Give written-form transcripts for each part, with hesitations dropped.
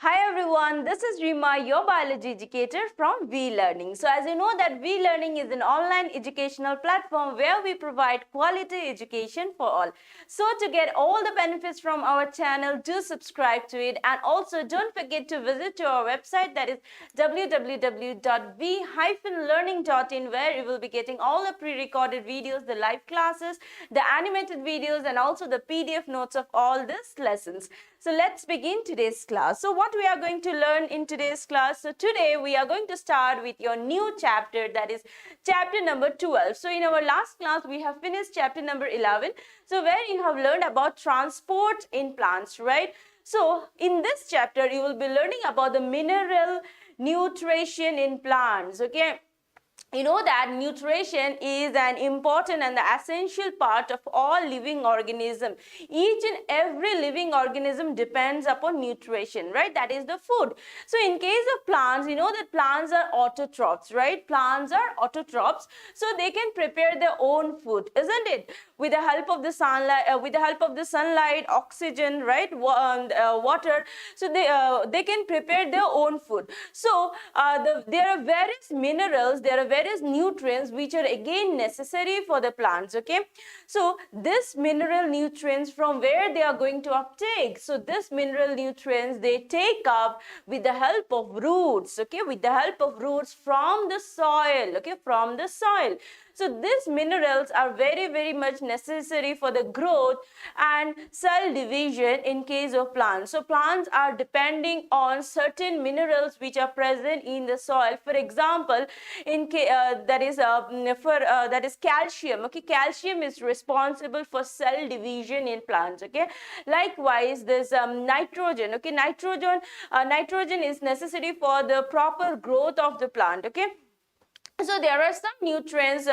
Hi everyone, this is Reema, your biology educator from V Learning. So as you know that V Learning is an online educational platform where we provide quality education for all. So to get all the benefits from our channel, do subscribe to it, and also don't forget to visit to our website, that is www.v-learning.in, where you will be getting all the pre-recorded videos, the live classes, the animated videos, and also the PDF notes of all these lessons. So let's begin today's class. So what we are going to learn in today's class? So today we are going to start with your new chapter, that is chapter number 12. So in our last class we have finished chapter number 11. So where you have learned about transport in plants, right? So in this chapter you will be learning about the mineral nutrition in plants, okay? You know that nutrition is an important and the essential part of all living organism. Each and every living organism depends upon nutrition, right? That is the food. So in case of plants, you know that plants are autotrophs, right? Plants are autotrophs, so they can prepare their own food, isn't it? With the help of the sunlight, oxygen, right? Water. So they can prepare their own food. So there are various minerals, there are various nutrients which are again necessary for the plants, okay? So this mineral nutrients, from where they are going to uptake? So this mineral nutrients they take up with the help of roots, okay? With the help of roots from the soil, okay? From the soil. So these minerals are very much necessary for the growth and cell division in case of plants. So plants are depending on certain minerals which are present in the soil. For example, that is calcium. Okay, calcium is responsible for cell division in plants. Okay, likewise there's nitrogen. Okay, nitrogen is necessary for the proper growth of the plant. Okay. So there are some nutrients,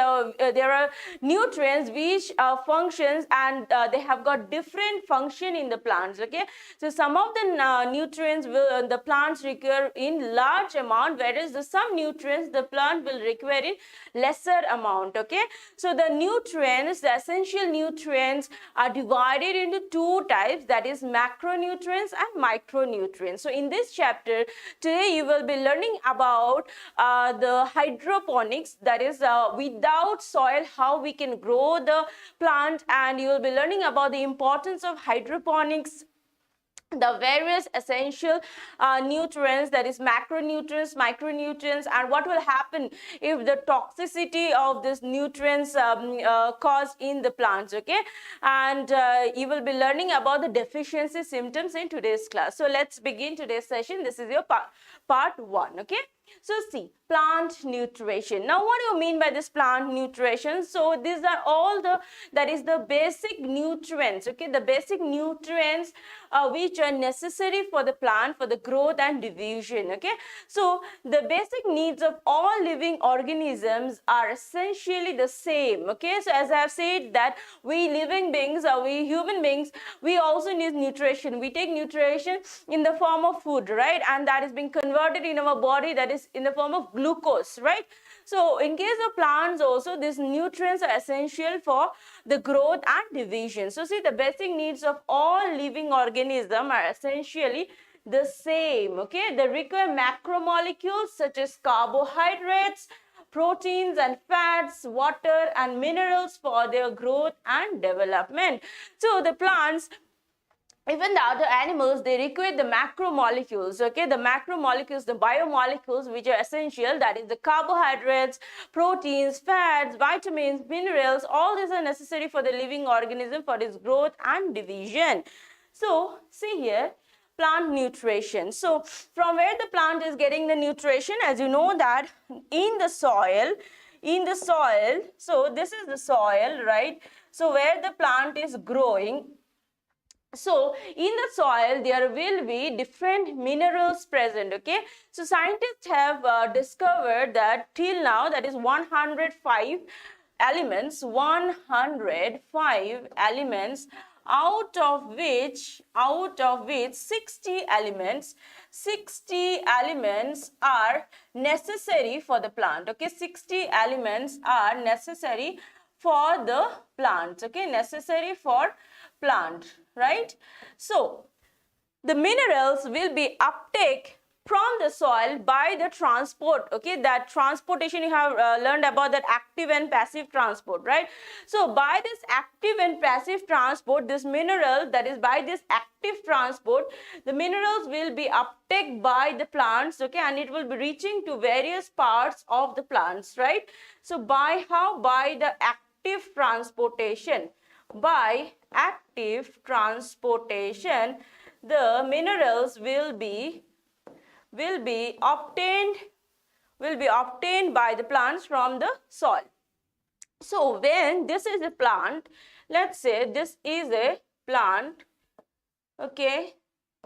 which functions, and they have got different function in the plants, okay? So some of the nutrients will the plants require in large amount, whereas some nutrients the plant will require in lesser amount, okay? So the nutrients, the essential nutrients are divided into two types, that is macronutrients and micronutrients. So in this chapter, today you will be learning about the hydroponics, that is without soil how we can grow the plant, and you will be learning about the importance of hydroponics, the various essential nutrients, that is macronutrients, micronutrients, and what will happen if the toxicity of these nutrients caused in the plants, okay? And you will be learning about the deficiency symptoms in today's class. So let's begin today's session. This is your part 1, okay? So see, plant nutrition. Now what do you mean by this plant nutrition? So these are all that is the basic nutrients, okay? The basic nutrients which are necessary for the plant for the growth and division, okay? So the basic needs of all living organisms are essentially the same, okay? So as I have said that we living beings, we human beings, we also need nutrition. We take nutrition in the form of food, right? And that is being converted in our body, that is in the form of glucose, right? So in case of plants also, these nutrients are essential for the growth and division. So see, the basic needs of all living organisms are essentially the same, okay? They require macromolecules such as carbohydrates, proteins and fats, water and minerals for their growth and development. So the plants, even the other animals, they require the macromolecules, okay? The macromolecules, the biomolecules which are essential, that is the carbohydrates, proteins, fats, vitamins, minerals, all these are necessary for the living organism for its growth and division. So see here, plant nutrition. So from where the plant is getting the nutrition, as you know that in the soil, so this is the soil, right? So where the plant is growing, so in the soil there will be different minerals present, okay? So scientists have discovered that till now, that is 105 elements, out of which 60 elements are necessary for the plant, okay? 60 elements are necessary for the plant, okay? Necessary for plant, right? So the minerals will be uptake from the soil by the transport. Okay, that transportation you have learned about, that active and passive transport, right? So by this active and passive transport, this mineral, that is by this active transport, the minerals will be uptake by the plants, okay, and it will be reaching to various parts of the plants, right? So by how? By the active transportation. By active transportation, the minerals will be obtained by the plants from the soil. So when this is a plant, let's say this is a plant, okay,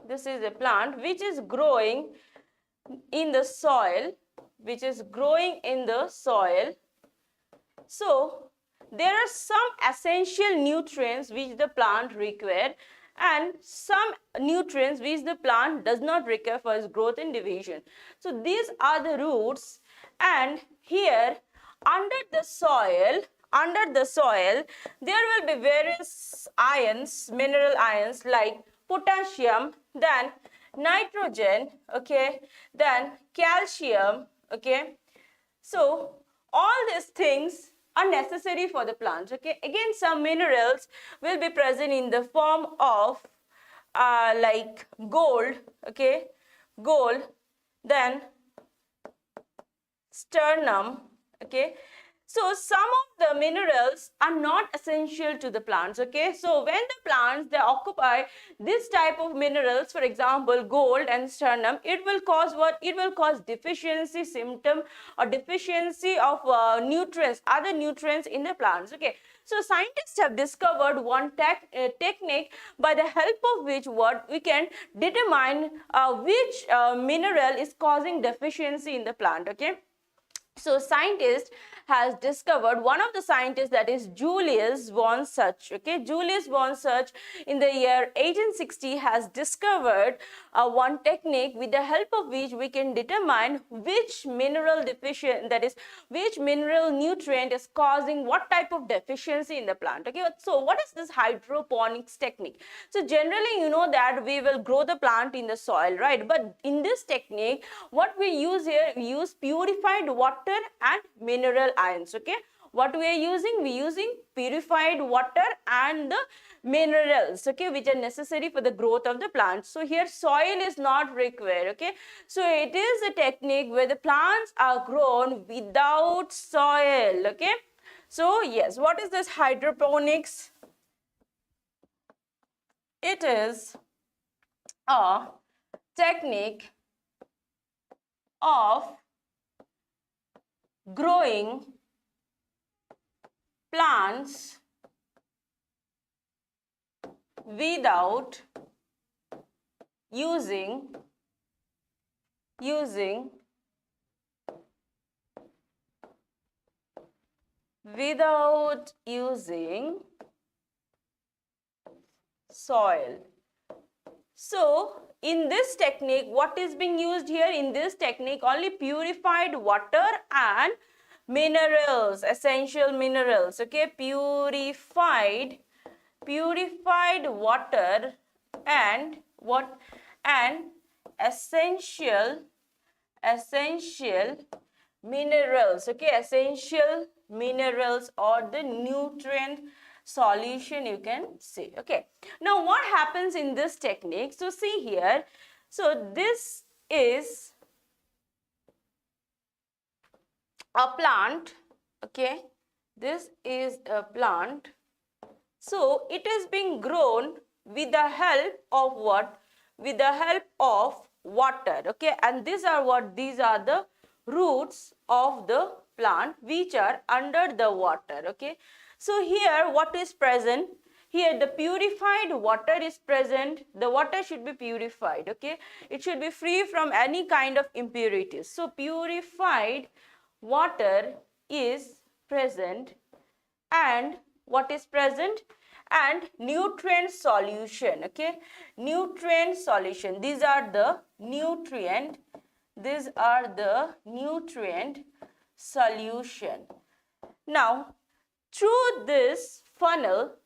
this is a plant which is growing in the soil, so there are some essential nutrients which the plant require and some nutrients which the plant does not require for its growth and division. So these are the roots, and here under the soil there will be various ions, mineral ions like potassium, then nitrogen, okay, then calcium, okay. So all these things are necessary for the plants, okay. Again, some minerals will be present in the form of like gold, okay, gold, then sternum, okay. So some of the minerals are not essential to the plants, okay. So when the plants, they occupy this type of minerals, for example gold and sternum, it will cause what? It will cause deficiency symptom or deficiency of nutrients, other nutrients in the plants, okay. So scientists have discovered one technique by the help of which what we can determine which mineral is causing deficiency in the plant, okay. So scientist has discovered, one of the scientists, that is Julius von Such, okay. Julius von Such in the year 1860 has discovered one technique with the help of which we can determine which mineral deficient, that is which mineral nutrient is causing what type of deficiency in the plant, okay. So what is this hydroponics technique? So generally you know that we will grow the plant in the soil, right? But in this technique what we use here, we use purified water and mineral ions, okay. What we are using? We are using purified water and the minerals, okay, which are necessary for the growth of the plant. So here soil is not required, okay. So it is a technique where the plants are grown without soil, okay. So yes, what is this hydroponics? It is a technique of growing plants without using soil. So in this technique, what is being used here? In this technique only purified water and minerals, essential minerals, okay, purified water and what? And essential minerals, okay, essential minerals or the nutrient solution, you can say, okay. Now what happens in this technique? So see here, so this is a plant, okay, this is a plant. So it is being grown with the help of what? With the help of water, okay, and these are what? These are the roots of the plant which are under the water, okay. So here what is present? Here the purified water is present. The water should be purified, okay. It should be free from any kind of impurities. So purified water is present, and what is present? And nutrient solution, okay, nutrient solution. These are the nutrient solution. Now through this funnel,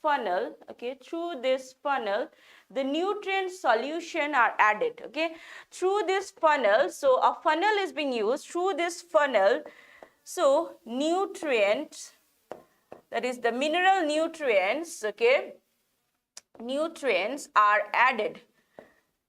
funnel, okay, through this funnel, the nutrient solution are added, okay, through this funnel. So a funnel is being used through this funnel. So nutrients, that is the mineral nutrients, okay, nutrients are added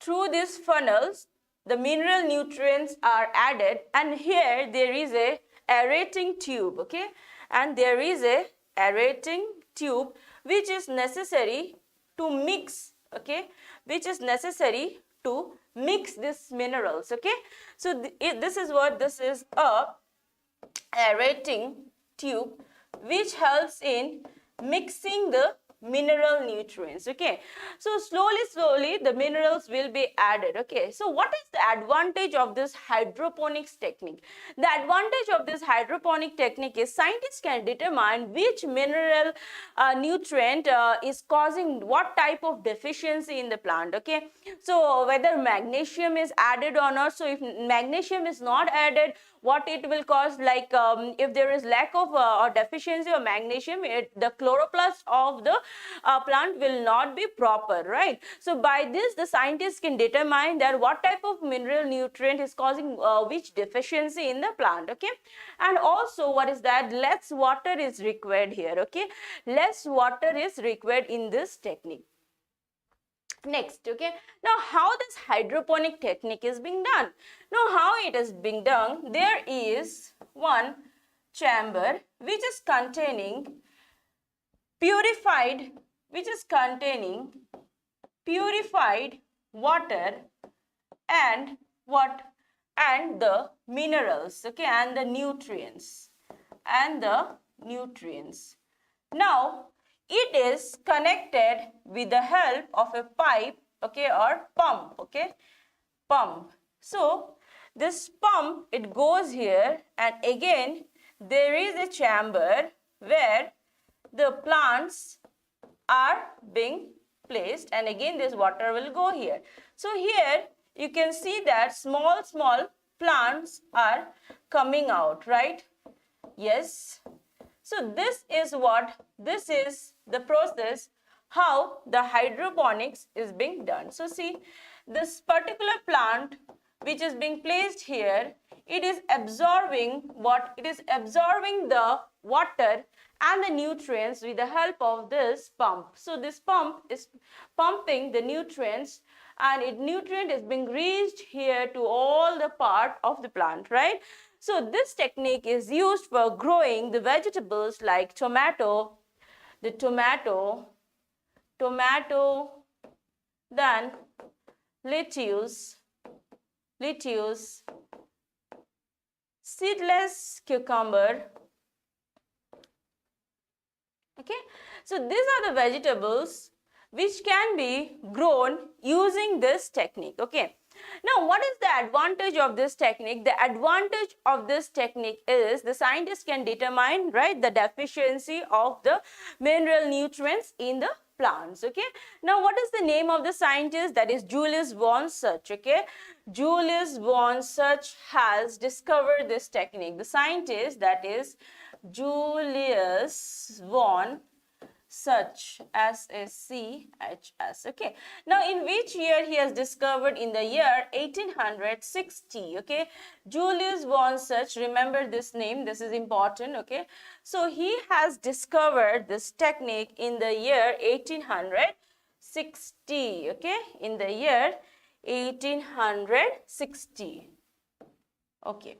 through these funnels. The mineral nutrients are added, and here there is a aerating tube, okay, and there is a aerating tube which is necessary to mix, okay, which is necessary to mix these minerals, okay. So this is what this is, a aerating tube which helps in mixing the mineral nutrients, okay. So slowly the minerals will be added, okay. So what is the advantage of this hydroponics technique? The advantage of this hydroponic technique is scientists can determine which mineral nutrient is causing what type of deficiency in the plant, okay. So whether magnesium is added or not. So if magnesium is not added, what it will cause, like if there is lack of or deficiency of magnesium, the chloroplast of the plant will not be proper, right? So by this the scientists can determine that what type of mineral nutrient is causing which deficiency in the plant, okay. And also what is that, less water is required here, okay, less water is required in this technique. Next, okay, now how this hydroponic technique is being done? Now how it is being done, there is one chamber which is containing purified water and what, and the minerals, okay, and the nutrients, Now it is connected with the help of a pipe, okay, or pump, okay, pump. So this pump, it goes here, and again there is a chamber where the plants are being placed, and again this water will go here. So here you can see that small plants are coming out, right? Yes. So this is the process how the hydroponics is being done. So see, this particular plant which is being placed here, it is absorbing what? It is absorbing the water and the nutrients with the help of this pump. So this pump is pumping the nutrients, and nutrient is being reached here to all the part of the plant, right? So this technique is used for growing the vegetables like tomato, then lettuce, seedless cucumber. Okay, so these are the vegetables which can be grown using this technique, okay. Now, what is the advantage of this technique? The advantage of this technique is the scientists can determine, right, the deficiency of the mineral nutrients in the plants, okay. Now, what is the name of the scientist? That is Julius von Such, okay. Julius von Such has discovered this technique. The scientist, that is Julius von Such, S-A-C-H-S, okay. Now, in which year he has discovered? In the year 1860, okay. Julius von Such, remember this name, this is important, okay. So, he has discovered this technique in the year 1860, okay, in the year 1860, okay.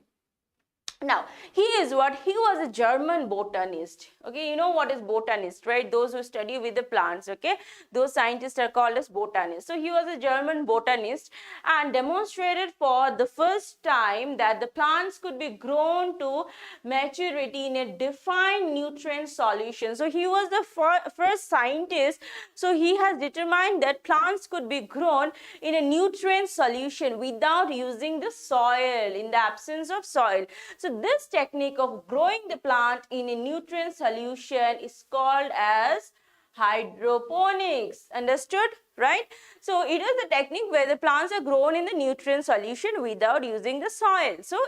Now, he was a German botanist, okay. You know what is botanist, right? Those who study with the plants, okay. Those scientists are called as botanists. So, he was a German botanist and demonstrated for the first time that the plants could be grown to maturity in a defined nutrient solution. So, he was the first scientist. So, he has determined that plants could be grown in a nutrient solution without using the soil, in the absence of soil. So, this technique of growing the plant in a nutrient solution is called as hydroponics. Understood? Right? So it is the technique where the plants are grown in the nutrient solution without using the soil. So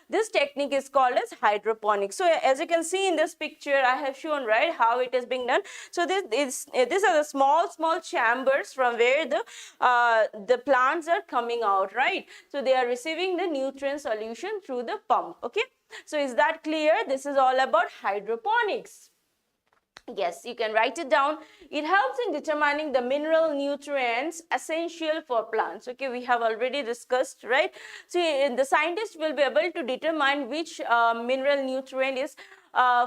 this technique is called as hydroponics. So as you can see in this picture, I have shown, right, how it is being done. So these are the small chambers from where the plants are coming out, right? So they are receiving the nutrient solution through the pump. Okay. So is that clear? This is all about hydroponics. Yes, you can write it down. It helps in determining the mineral nutrients essential for plants. Okay, we have already discussed, right? So the scientist will be able to determine which mineral nutrient is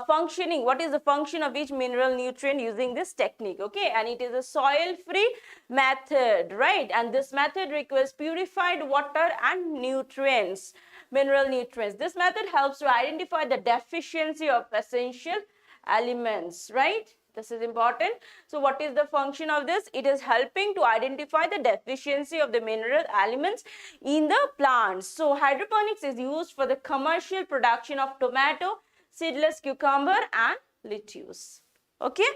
functioning, what is the function of each mineral nutrient using this technique. Okay, and it is a soil-free method, right? And this method requires purified water and nutrients, mineral nutrients. This method helps to identify the deficiency of essential elements, right? This is important. So what is the function of this? It is helping to identify the deficiency of the mineral elements in the plants. So hydroponics is used for the commercial production of tomato, seedless cucumber and lettuce. Okay.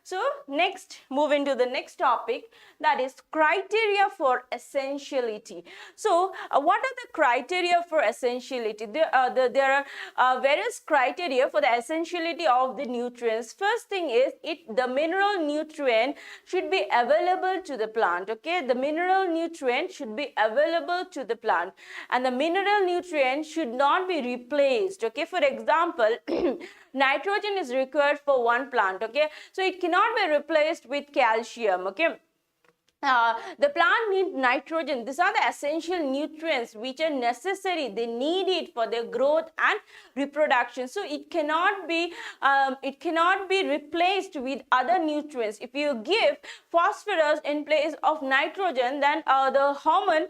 So next, move into the next topic, that is criteria for essentiality. So what are the criteria for essentiality? There are various criteria for the essentiality of the nutrients. First thing is the mineral nutrient should be available to the plant. Okay, the mineral nutrient should be available to the plant, and the mineral nutrient should not be replaced. Okay, for example, nitrogen is required for one plant. Okay, so it cannot be replaced with calcium. Okay, the plant needs nitrogen. These are the essential nutrients which are necessary. They need it for their growth and reproduction. So it cannot be replaced with other nutrients. If you give phosphorus in place of nitrogen, then the hormone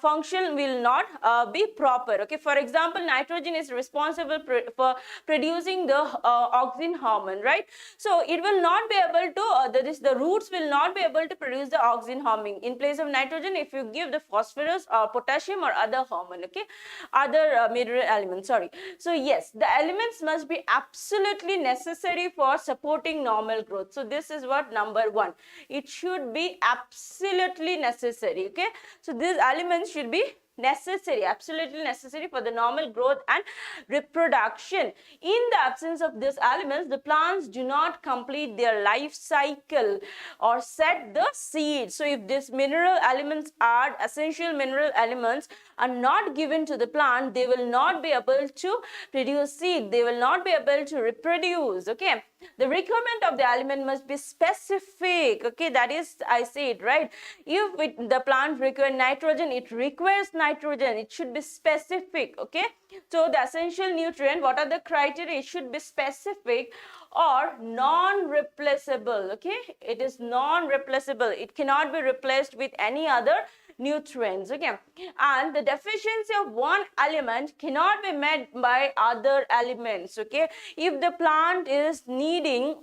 function will not be proper. Okay, for example, nitrogen is responsible for producing the auxin hormone, right? So it will not be able to the roots will not be able to produce the auxin hormone. In place of nitrogen, if you give the phosphorus or potassium or other hormone, okay, other mineral elements, sorry. So yes, the elements must be absolutely necessary for supporting normal growth. So this is what number one. It should be absolutely necessary. Okay, so these elements should be necessary, absolutely necessary for the normal growth and reproduction. In the absence of these elements, the plants do not complete their life cycle or set the seed. So if these mineral elements are essential mineral elements are not given to the plant, they will not be able to produce seed, they will not be able to reproduce. Okay, the requirement of the element must be specific. Okay, that is, I said, right? If the plant requires nitrogen, it requires nitrogen. It should be specific. Okay, so the essential nutrient, what are the criteria? It should be specific or non-replaceable. Okay, it is non-replaceable. It cannot be replaced with any other nutrients. Okay, and the deficiency of one element cannot be met by other elements. Okay, if the plant is needing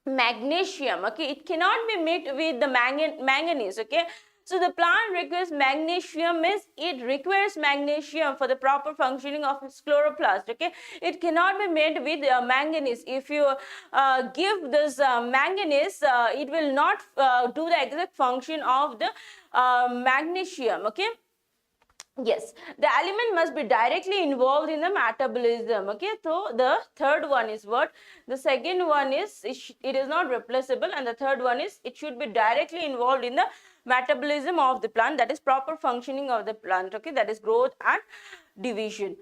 magnesium, okay, it cannot be met with the manganese. Okay, so the plant requires magnesium, means it requires magnesium for the proper functioning of its chloroplast. Okay, it cannot be made with manganese. If you give this manganese, it will not do the exact function of the magnesium. Okay. Yes, the element must be directly involved in the metabolism. Okay, so the third one is what? The second one is it is not replaceable, and the third one is it should be directly involved in the metabolism of the plant, that is proper functioning of the plant. Okay, that is growth and division.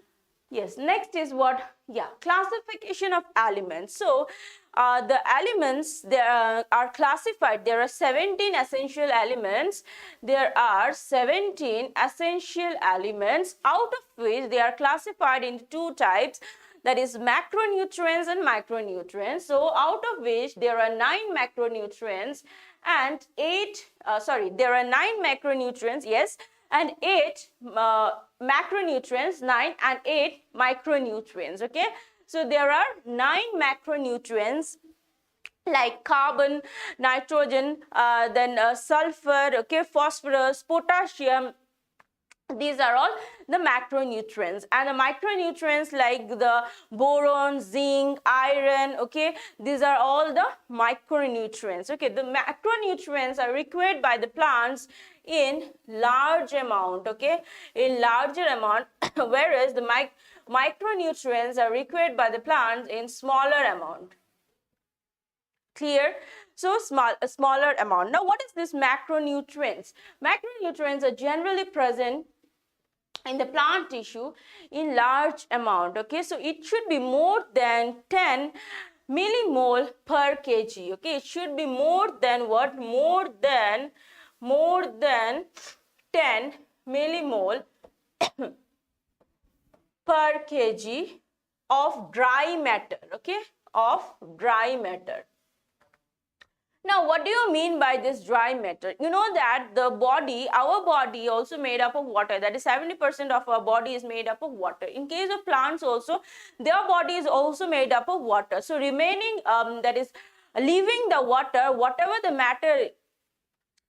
Yes, next is what? Yeah, classification of elements. So the elements, they are classified. There are 17 essential elements. There are 17 essential elements, out of which they are classified into two types, that is macronutrients and micronutrients. So out of which there are 9 macronutrients and 8 there are 9 macronutrients, yes, and 8 macronutrients, 9 and 8 micronutrients. Okay, so there are 9 macronutrients like carbon, nitrogen, then sulfur, okay, phosphorus, potassium, These are all the macronutrients, and the micronutrients like the boron, zinc, iron, okay, these are all the micronutrients. Okay, the macronutrients are required by the plants in large amount, okay, in larger amount whereas the micronutrients are required by the plants in smaller amount. Clear? So a smaller amount. Now what is this macronutrients? Macronutrients are generally present in the plant tissue in large amount, okay, so it should be more than 10 millimole per kg, okay, it should be more than what? More than 10 millimole per kg of dry matter, okay, of dry matter. Now, what do you mean by this dry matter? You know that the body, our body also made up of water. That is 70% of our body is made up of water. In case of plants also, their body is also made up of water. So remaining, that is leaving the water, whatever the matter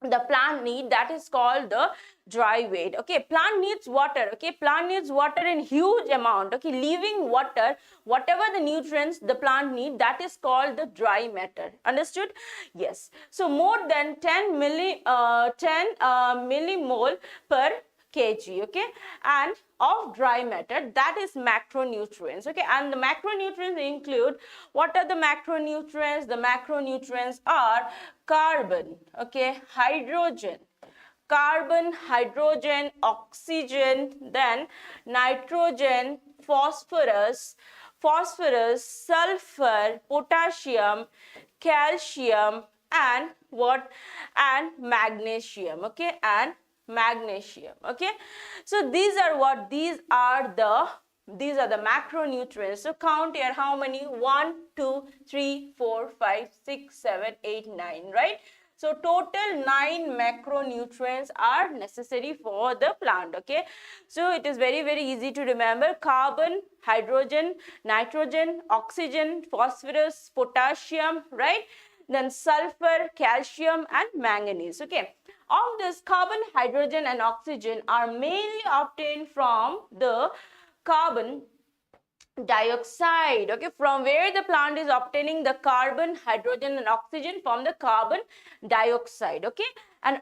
the plant need, that is called the dry weight. Okay, plant needs water, okay, plant needs water in huge amount, okay, leaving water, whatever the nutrients the plant need, that is called the dry matter. Understood? Yes. So more than 10 millimole per kg, okay, and of dry matter, that is macronutrients, okay, and the macronutrients include, what are the macronutrients? The macronutrients are carbon, okay, hydrogen, oxygen, then nitrogen, phosphorus, sulfur, potassium, calcium, and what? And magnesium, okay, and magnesium, okay. So these are what? These are the macronutrients. So count here, how many? 1, 2, 3, 4, 5, 6, 7, 8, 9, right? So total 9 macronutrients are necessary for the plant, okay. So it is very, very easy to remember: carbon, hydrogen, nitrogen, oxygen, phosphorus, potassium, right? Then sulfur, calcium, and manganese, okay. Of this, carbon, hydrogen, and oxygen are mainly obtained from the carbon dioxide, okay, from where the plant is obtaining the carbon, hydrogen, and oxygen? From the carbon dioxide, okay, and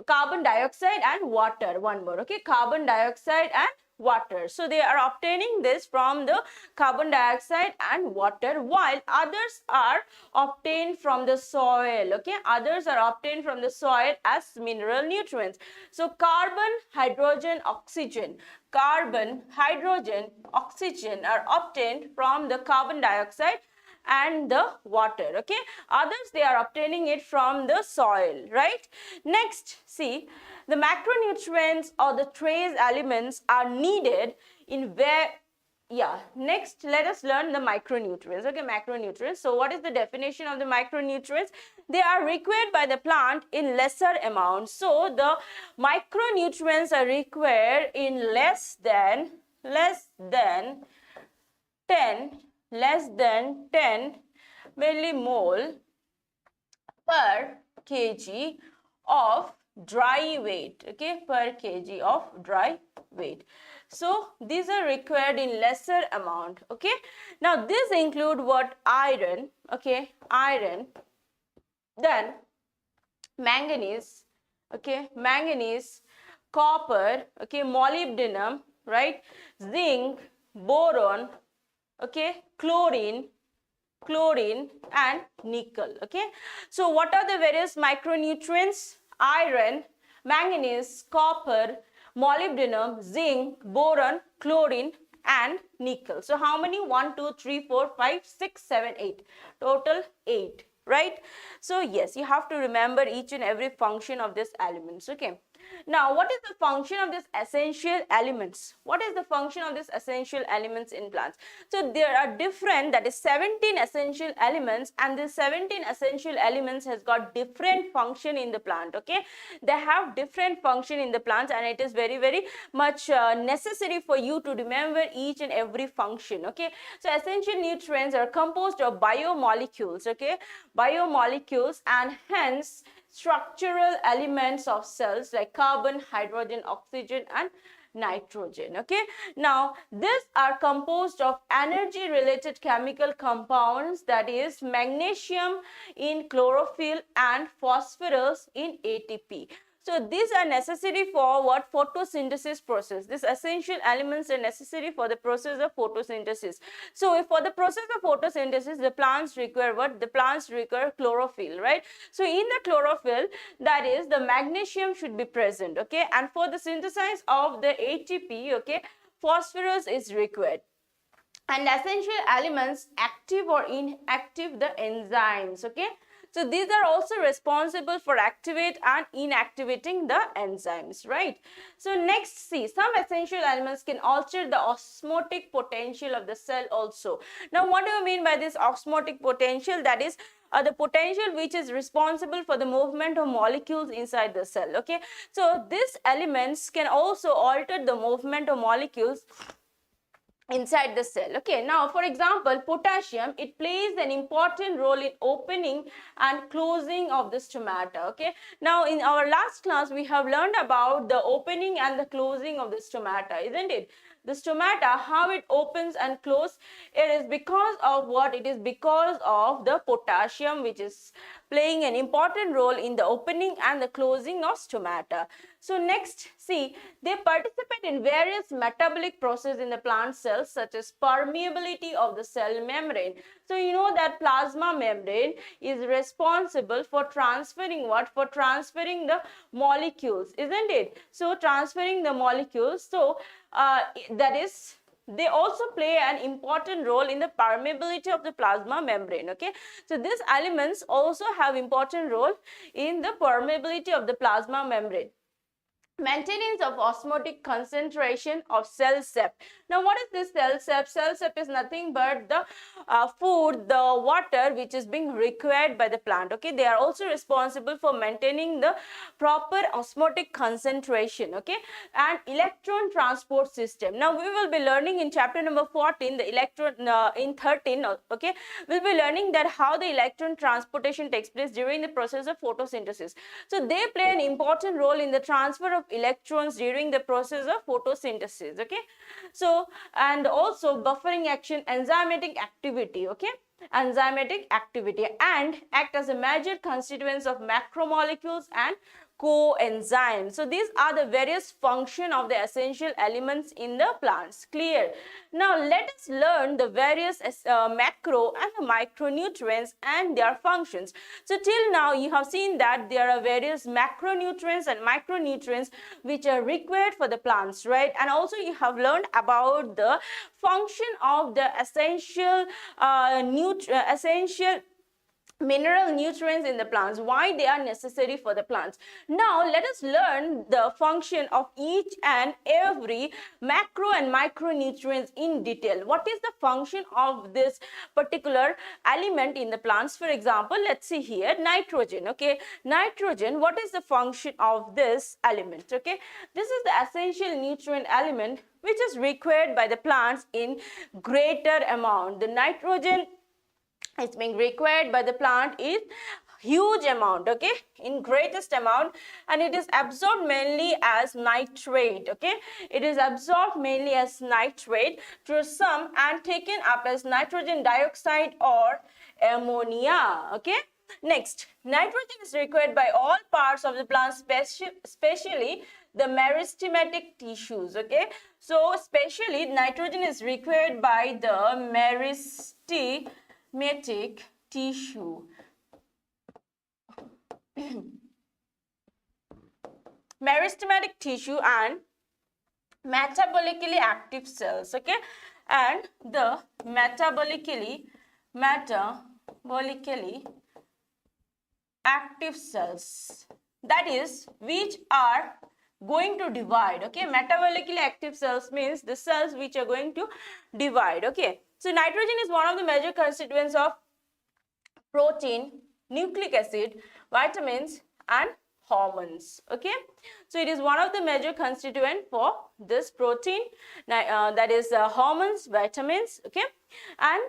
carbon dioxide and water, one more, okay, carbon dioxide and water. So they are obtaining this from the carbon dioxide and water, while others are obtained from the soil, okay, others are obtained from the soil as mineral nutrients. So carbon, hydrogen, oxygen are obtained from the carbon dioxide and the water, okay, others they are obtaining it from the soil, right? Next, see, the macronutrients or the trace elements are needed in where, next let us learn the micronutrients, okay, macronutrients. So what is the definition of the micronutrients? They are required by the plant in lesser amounts. So the micronutrients are required in less than 10 millimole per kg of dry weight, okay, per kg of dry weight. So these are required in lesser amount, okay. Now this include what? Iron, okay, iron, then manganese, okay, manganese, copper, okay, molybdenum, right, zinc, boron, okay, chlorine, and nickel, okay. So what are the various micronutrients? Iron, manganese, copper, molybdenum, zinc, boron, chlorine, and nickel. So how many? 1, 2, 3, 4, 5, 6, 7, 8. Total 8, right? So yes, you have to remember each and every function of these elements, okay. Now, what is the function of these essential elements? What is the function of these essential elements in plants? So there are different, that is 17 essential elements, and these 17 essential elements has got different function in the plant, okay. They have different function in the plants, and it is very, very much necessary for you to remember each and every function, okay. So essential nutrients are composed of biomolecules, okay, biomolecules, and hence structural elements of cells like carbon, hydrogen, oxygen and nitrogen. Okay, now these are composed of energy related chemical compounds, that is magnesium in chlorophyll and phosphorus in ATP. So these are necessary for what? Photosynthesis process. These essential elements are necessary for the process of photosynthesis. So for the process of photosynthesis, the plants require what? The plants require chlorophyll, right? So in the chlorophyll, that is the magnesium should be present, okay? And for the synthesis of the ATP, okay, phosphorus is required. And essential elements, active or inactive, the enzymes, okay? So these are also responsible for activate and inactivating the enzymes, right? So next, see, some essential elements can alter the osmotic potential of the cell also. Now what do you mean by this osmotic potential? That is the potential which is responsible for the movement of molecules inside the cell, okay? So these elements can also alter the movement of molecules inside the cell. Okay, now for example, potassium, it plays an important role in opening and closing of the stomata. Okay, now in our last class we have learned about the opening and the closing of the stomata, isn't it? The stomata, how it opens and closes, it is because of what? It is because of the potassium, which is playing an important role in the opening and the closing of stomata. So next, see, they participate in various metabolic processes in the plant cells, such as permeability of the cell membrane. So you know that plasma membrane is responsible for transferring what? For transferring the molecules, isn't it? So transferring the molecules, so that is, they also play an important role in the permeability of the plasma membrane. Okay, so these elements also have important role in the permeability of the plasma membrane. Maintenance of osmotic concentration of cell sap. Now what is this cell sap? Cell sap is nothing but the food, the water which is being required by the plant. Okay, they are also responsible for maintaining the proper osmotic concentration, okay, and electron transport system. Now we will be learning in chapter number 14 the electron in 13, okay, we'll be learning that how the electron transportation takes place during the process of photosynthesis. So they play an important role in the transfer of electrons during the process of photosynthesis. Okay, so and also buffering action, enzymatic activity, okay, enzymatic activity, and act as a major constituents of macromolecules and coenzymes. So these are the various function of the essential elements in the plants. Clear? Now let us learn the various macro and the micronutrients and their functions. So till now you have seen that there are various macronutrients and micronutrients which are required for the plants, right? And also you have learned about the function of the essential mineral nutrients in the plants, why they are necessary for the plants. Now let us learn the function of each and every macro and micronutrients in detail. What is the function of this particular element in the plants? For example, let's see here, nitrogen. Okay, nitrogen, what is the function of this element? Okay, this is the essential nutrient element which is required by the plants in greater amount. The nitrogen is being required by the plant is huge amount, okay, in greatest amount, and it is absorbed mainly as nitrate. Okay, it is absorbed mainly as nitrate through some and taken up as nitrogen dioxide or ammonia. Okay, next, nitrogen is required by all parts of the plant, especially the meristematic tissues. Okay, so especially nitrogen is required by the meristematic tissue. Meristematic tissue and metabolically active cells. Okay, and the metabolically active cells, that is, which are going to divide. Okay, metabolically active cells means the cells which are going to divide. Okay, so nitrogen is one of the major constituents of protein, nucleic acid, vitamins and hormones. Okay, so it is one of the major constituent for this protein, that is hormones, vitamins, okay, and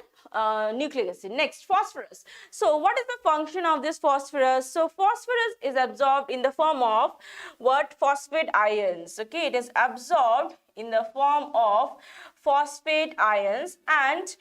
nucleic acid. Next, phosphorus. So what is the function of this phosphorus? So phosphorus is absorbed in the form of what? Phosphate ions. Okay, it is absorbed in the form of phosphate ions. And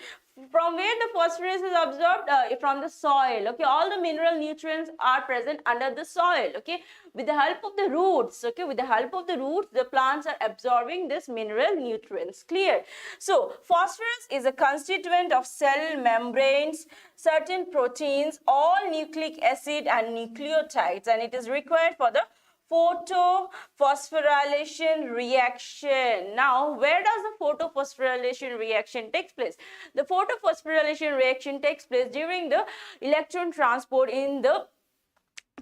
from where the phosphorus is absorbed? From the soil. Okay, all the mineral nutrients are present under the soil. Okay, with the help of the roots. Okay, with the help of the roots, the plants are absorbing this mineral nutrients. Clear? So phosphorus is a constituent of cell membranes, certain proteins, all nucleic acid and nucleotides, and it is required for the photophosphorylation reaction. Now, where does the photophosphorylation reaction takes place? The photophosphorylation reaction takes place during the electron transport in the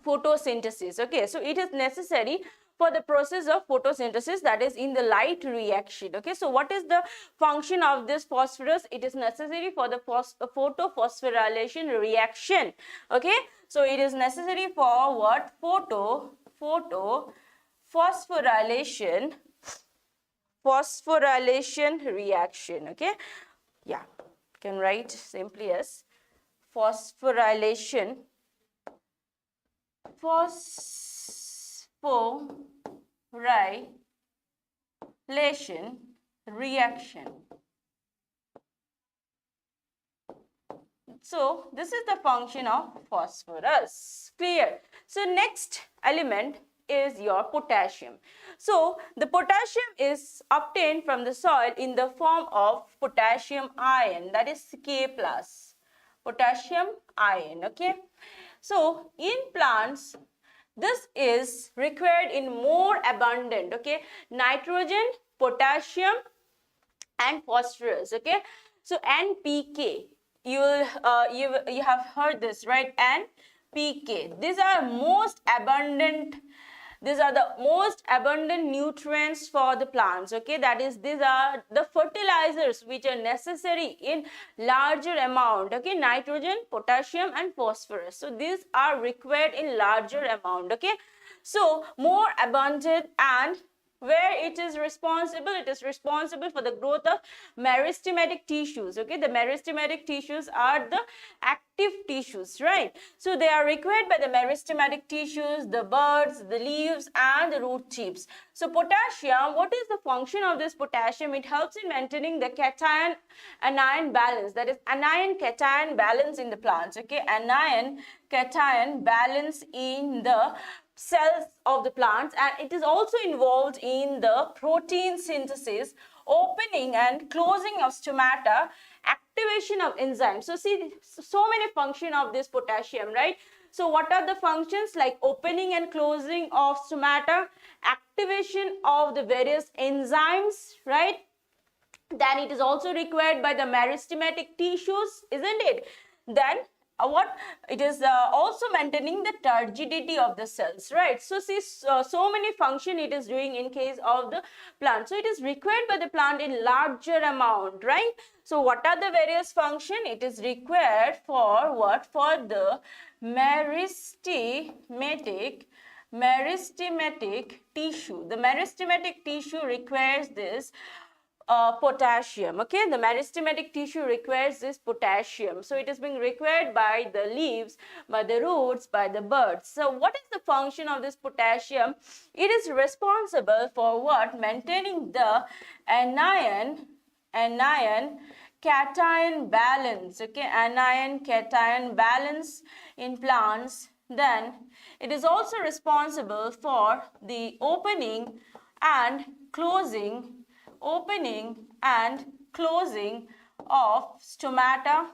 photosynthesis. Okay, so it is necessary for the process of photosynthesis, that is in the light reaction. Okay, so what is the function of this phosphorus? It is necessary for the photophosphorylation reaction. Okay, so it is necessary for what? Phosphorylation reaction. Okay, yeah, you can write simply as phosphorylation reaction. So this is the function of phosphorus. Clear? So next element is your potassium. So the potassium is obtained from the soil in the form of potassium ion, that is K+, potassium ion. Okay, so in plants this is required in more abundant, okay, nitrogen, potassium and phosphorus. Okay, so NPK, you have heard this, right? NPK, these are the most abundant nutrients for the plants. Okay, that is, these are the fertilizers which are necessary in larger amount. Okay, nitrogen, potassium and phosphorus, so these are required in larger amount. Okay, so more abundant, and where it is responsible for the growth of meristematic tissues. Okay, the meristematic tissues are the active tissues, right? So they are required by the meristematic tissues, the buds, the leaves and the root tips. So potassium, what is the function of this potassium? It helps in maintaining the cation anion balance, that is anion cation balance in the plants. Okay, anion cation balance in the cells of the plants, and it is also involved in the protein synthesis, opening and closing of stomata, activation of enzymes. So see, so many functions of this potassium, right? So what are the functions? Like opening and closing of stomata, activation of the various enzymes, right? Then it is also required by the meristematic tissues, isn't it? Then what it is also maintaining the turgidity of the cells, right? So see, so many function it is doing in case of the plant. So it is required by the plant in larger amount, right? So what are the various function? It is required for what? For the meristematic tissue. The meristematic tissue requires this potassium. Okay, the meristematic tissue requires this potassium. So it is being required by the leaves, by the roots, by the buds. So what is the function of this potassium? It is responsible for what? Maintaining the anion cation balance. Okay, anion cation balance in plants. Then it is also responsible for the opening and closing of stomata.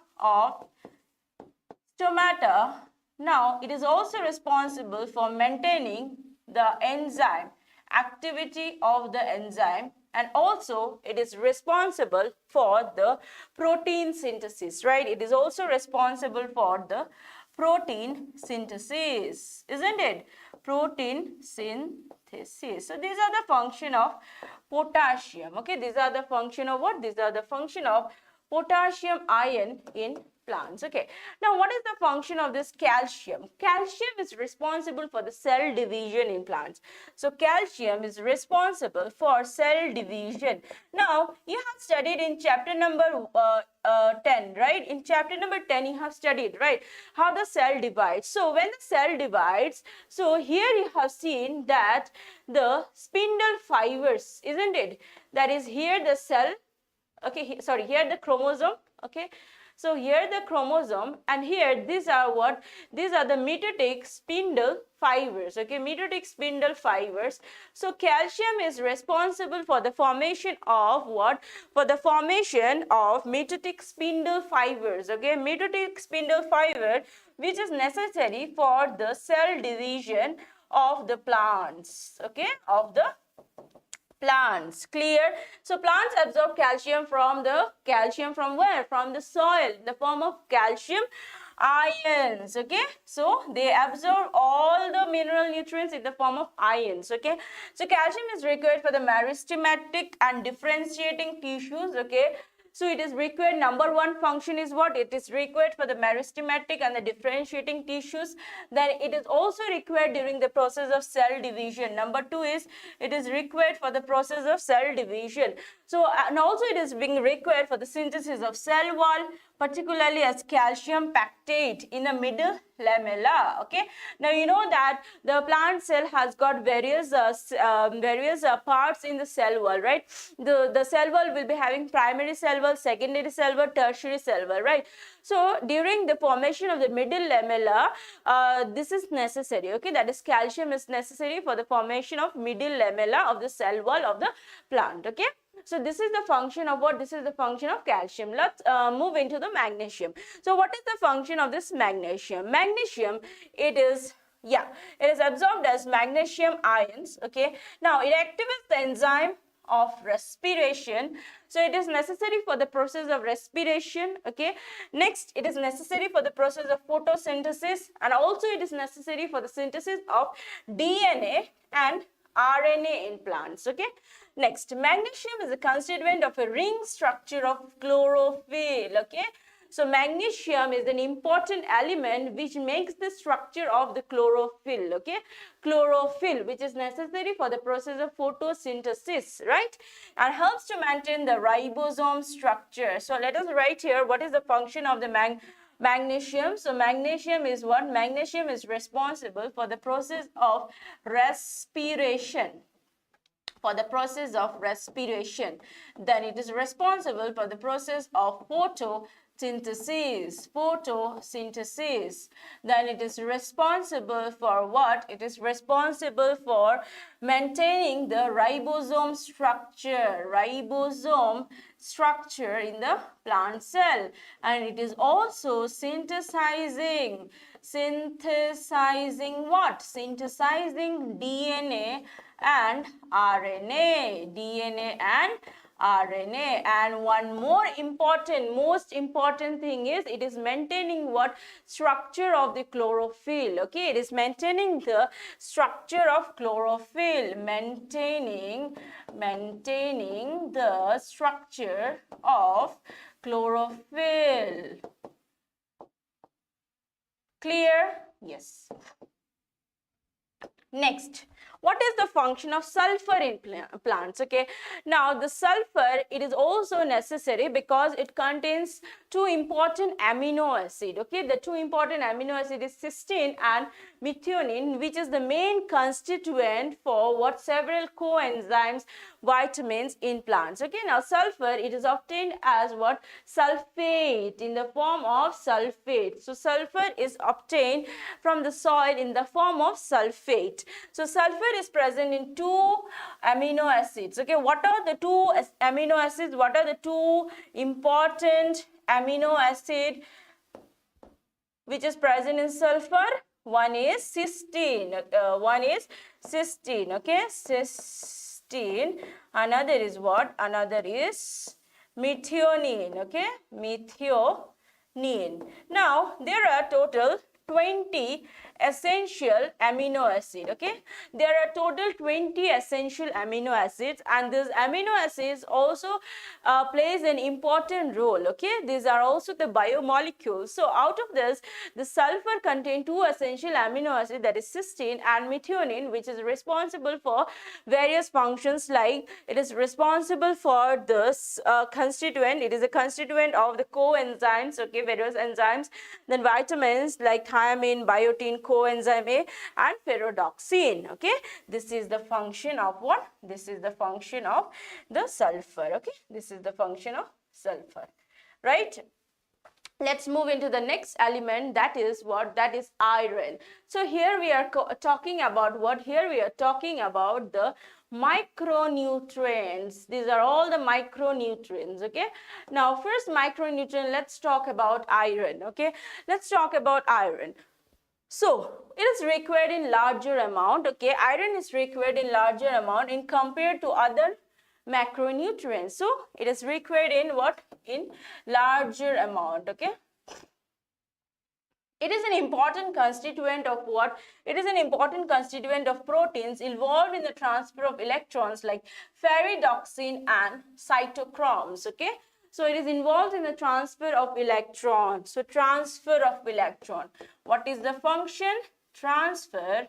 Now it is also responsible for maintaining the enzyme activity of the enzyme, and also it is responsible for the protein synthesis, right? It is also responsible for the protein synthesis, isn't it? Protein synthesis. So these are the function of potassium. Okay, these are the function of what? These are the function of potassium ion in plants. Okay, now what is the function of this calcium? Calcium is responsible for the cell division in plants. So calcium is responsible for cell division. Now you have studied in chapter number 10, right? In chapter number 10 you have studied, right, how the cell divides. So when the cell divides, so here you have seen that the spindle fibers, isn't it, that is here the cell, okay, sorry, here the chromosome, okay. So here the chromosome, and here these are what? These are the mitotic spindle fibers, okay, mitotic spindle fibers. So calcium is responsible for the formation of what? For the formation of mitotic spindle fibers, okay, mitotic spindle fiber, which is necessary for the cell division of the plants, okay, of the plants. Clear? So plants absorb calcium from where? From the soil in the form of calcium ions, okay. So they absorb all the mineral nutrients in the form of ions, okay. So calcium is required for the meristematic and differentiating tissues, okay. So it is required, number one function is what? It is required for the meristematic and the differentiating tissues. Then it is also required during the process of cell division. Number two is it is required for the process of cell division. So and also it is being required for the synthesis of cell wall, particularly as calcium pactate in the middle lamella, okay. Now you know that the plant cell has got various parts in the cell wall, right. The cell wall will be having primary cell wall, secondary cell wall, tertiary cell wall, right. So during the formation of the middle lamella, this is necessary, okay, that is calcium is necessary for the formation of middle lamella of the cell wall of the plant, okay. So this is the function of what? This is the function of calcium. Let's move into the magnesium. So what is the function of this magnesium? Magnesium, it is absorbed as magnesium ions, okay. Now it activates the enzyme of respiration. So it is necessary for the process of respiration, okay. Next, it is necessary for the process of photosynthesis, and also it is necessary for the synthesis of DNA and RNA in plants, okay. Next, magnesium is a constituent of a ring structure of chlorophyll, okay. So magnesium is an important element which makes the structure of the chlorophyll, okay. Chlorophyll, which is necessary for the process of photosynthesis, right, and helps to maintain the ribosome structure. So let us write here what is the function of the magnesium. So magnesium is what? Magnesium is responsible for the process of respiration. For the process of respiration. Then it is responsible for the process of photosynthesis. Then it is responsible for what? It is responsible for maintaining the ribosome structure in the plant cell, and it is also synthesizing what? Synthesizing DNA and RNA. And one more most important thing is it is maintaining what? Structure of the chlorophyll, okay. It is maintaining the structure of chlorophyll, maintaining the structure of chlorophyll. Clear? Yes. Next, what is the function of sulfur in plants? Okay, now the sulfur, it is also necessary because it contains two important amino acid. Okay, the two important amino acid is cysteine and methionine, which is the main constituent for what? Several coenzymes, vitamins in plants. Okay, now sulfur, it is obtained as what? Sulfate, in the form of sulfate. So sulfur is obtained from the soil in the form of sulfate. So sulfur is present in two amino acids. Okay, what are the two amino acids? What are the two important amino acid which is present in sulfur? One is cysteine. Okay, cysteine. Another is what? Another is methionine. Okay, methionine. Now there are total 20 essential amino acid. Okay, there are total 20 essential amino acids, and these amino acids also plays an important role. Okay, these are also the biomolecules. So out of this, the sulfur contains two essential amino acids, that is cysteine and methionine, which is responsible for various functions, like it is responsible for this constituent. It is a constituent of the coenzymes, okay, various enzymes, then vitamins like thiamine, biotin, coenzyme A, and ferredoxine. Okay, this is the function of what? This is the function of the sulfur. Okay, this is the function of sulfur, right? Let's move into the next element, that is what? That is iron. So here we are talking about what? Here we are talking about the micronutrients. These are all the micronutrients. Okay, now first micronutrient, let's talk about iron. Okay, let's talk about iron. So it is required in larger amount. Okay, iron is required in larger amount in compared to other macronutrients. So it is required in what? In larger amount. Okay, it is an important constituent of what? It is an important constituent of proteins involved in the transfer of electrons like ferredoxine and cytochromes. Okay, so it is involved in the transfer of electrons. So transfer of electron. What is the function? Transfer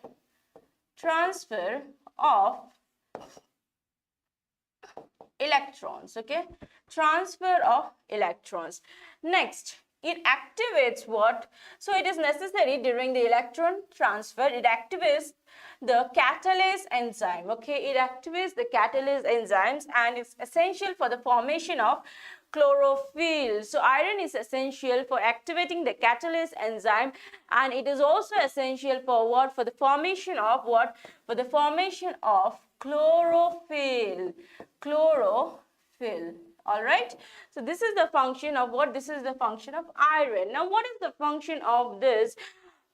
of electrons. Okay, transfer of electrons. Next, it activates what? So it is necessary during the electron transfer. It activates the catalase enzyme. Okay, it activates the catalase enzymes, and it's essential for the formation of chlorophyll. So iron is essential for activating the catalase enzyme, and it is also essential for what? For the formation of what? For the formation of chlorophyll. Chlorophyll. All right, so this is the function of what? This is the function of iron. Now what is the function of this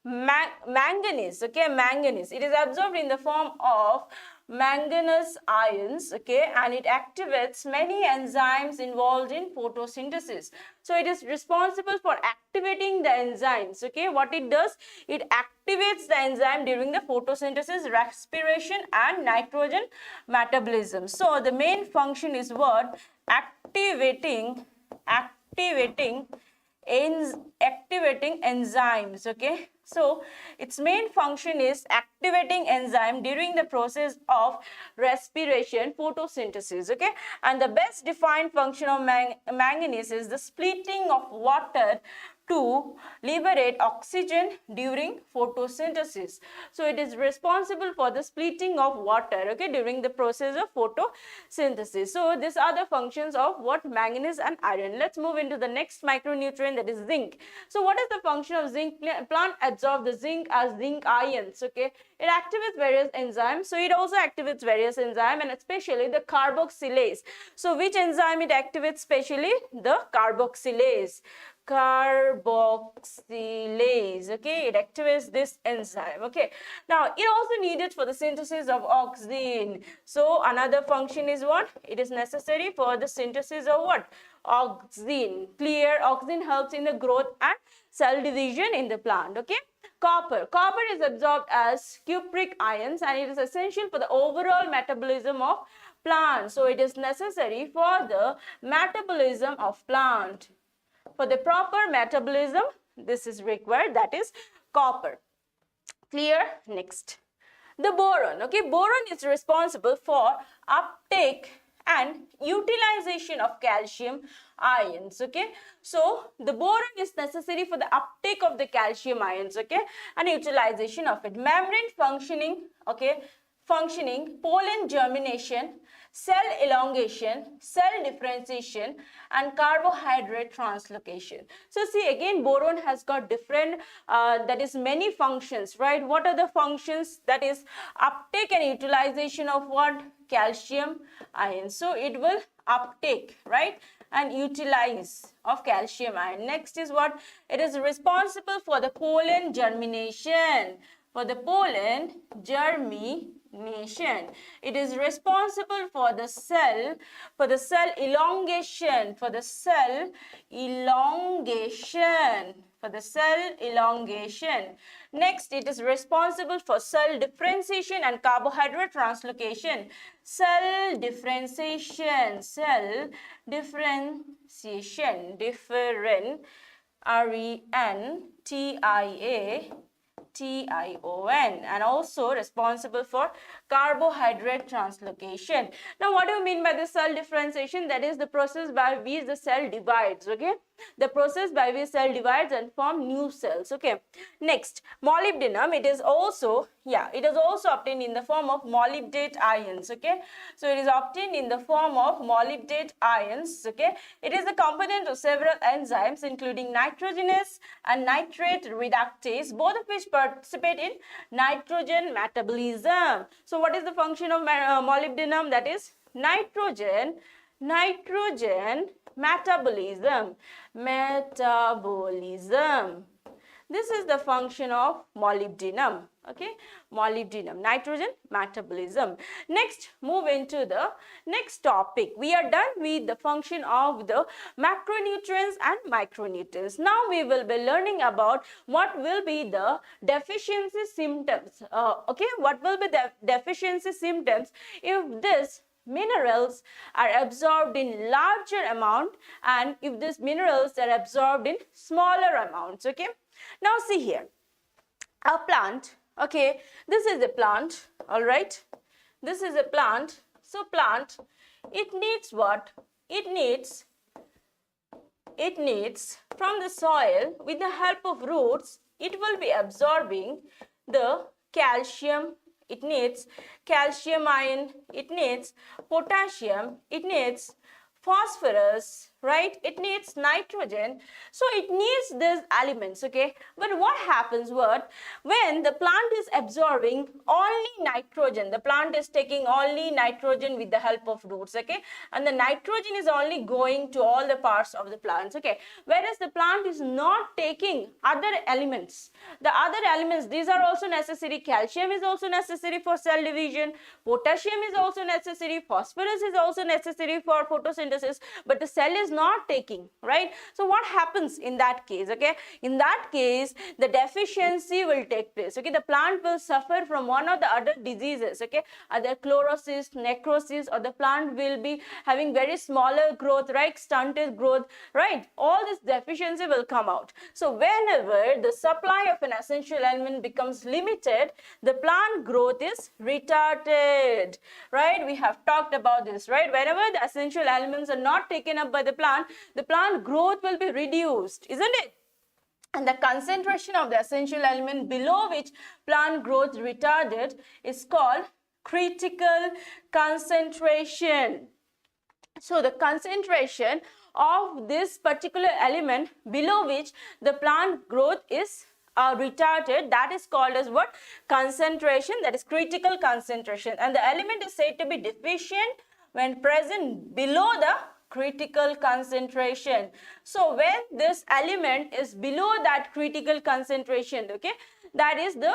manganese? Okay, manganese, it is absorbed in the form of manganese ions. Okay, and it activates many enzymes involved in photosynthesis. So it is responsible for activating the enzymes. Okay, what it does? It activates the enzyme during the photosynthesis, respiration, and nitrogen metabolism. So the main function is what? Activating enzymes. Okay, so its main function is activating enzyme during the process of respiration, photosynthesis. Okay, and the best defined function of manganese is the splitting of water to liberate oxygen during photosynthesis. So it is responsible for the splitting of water, okay, during the process of photosynthesis. So these are the functions of what? Manganese and iron. Let's move into the next micronutrient, that is zinc. So what is the function of zinc? Plant absorbs the zinc as zinc ions. Okay, it activates various enzymes. So it also activates various enzymes, and especially the carboxylase. So which enzyme it activates? Especially the carboxylase. Okay, it activates this enzyme. Okay, now it also needed for the synthesis of oxygen. So another function is what? It is necessary for the synthesis of what? Oxygen. Clear? Oxygen helps in the growth and cell division in the plant. Okay, copper is absorbed as cupric ions, and it is essential for the overall metabolism of plant. So it is necessary for the metabolism of plant. For the proper metabolism, this is required, that is copper. Clear? Next, the boron. Okay, boron is responsible for uptake and utilization of calcium ions. Okay, so the boron is necessary for the uptake of the calcium ions, okay, and utilization of it. Membrane functioning, okay, pollen germination, cell elongation, cell differentiation, and carbohydrate translocation. So see, again, boron has got different, that is many functions, right? What are the functions? That is uptake and utilization of what? Calcium ions. So it will uptake, right, and utilize of calcium ion. Next is what? It is responsible for the pollen germination. For the pollen germination. It is responsible for the cell elongation, Next, it is responsible for cell differentiation and carbohydrate translocation. Tion, and also responsible for carbohydrate translocation. Now, what do you mean by the cell differentiation? That is the process by which the cell divides, okay? The process by which cell divides and form new cells, okay? Next, molybdenum, it is also obtained in the form of molybdate ions, okay? So, it is obtained in the form of molybdate ions, okay? It is a component of several enzymes including nitrogenase and nitrate reductase, both of which participate in nitrogen metabolism. So, what is the function of molybdenum? That is nitrogen metabolism. This is the function of molybdenum, okay? Nitrogen metabolism. Next, move into the next topic. We are done with the function of the macronutrients and micronutrients. Now, we will be learning about what will be the deficiency symptoms, okay? What will be the deficiency symptoms if this minerals are absorbed in larger amount and if these minerals are absorbed in smaller amounts, okay? Now, see here, a plant, okay, this is a plant, all right, this is a plant. So, plant, it needs what? It needs from the soil, with the help of roots, it will be absorbing the calcium, it needs calcium ion, it needs potassium, it needs phosphorus, right? It needs nitrogen. So, it needs these elements, okay? But what happens, when the plant is absorbing only nitrogen, the plant is taking only nitrogen with the help of roots, okay? And the nitrogen is only going to all the parts of the plants, okay? Whereas the plant is not taking other elements. The other elements, these are also necessary. Calcium is also necessary for cell division. Potassium is also necessary. Phosphorus is also necessary for photosynthesis. But the cell is not taking, right? So, what happens in that case, okay? In that case, the deficiency will take place, okay? The plant will suffer from one or the other diseases, okay? Either chlorosis, necrosis, or the plant will be having very smaller growth, right? Stunted growth, right? All this deficiency will come out. So, whenever the supply of an essential element becomes limited, the plant growth is retarded, right? We have talked about this, right? Whenever the essential elements are not taken up by the plant growth will be reduced, isn't it? And the concentration of the essential element below which plant growth retarded is called critical concentration. So, the concentration of this particular element below which the plant growth is retarded, that is called as what? Concentration, that is critical concentration. And the element is said to be deficient when present below the critical concentration. So, when this element is below that critical concentration, okay, that is the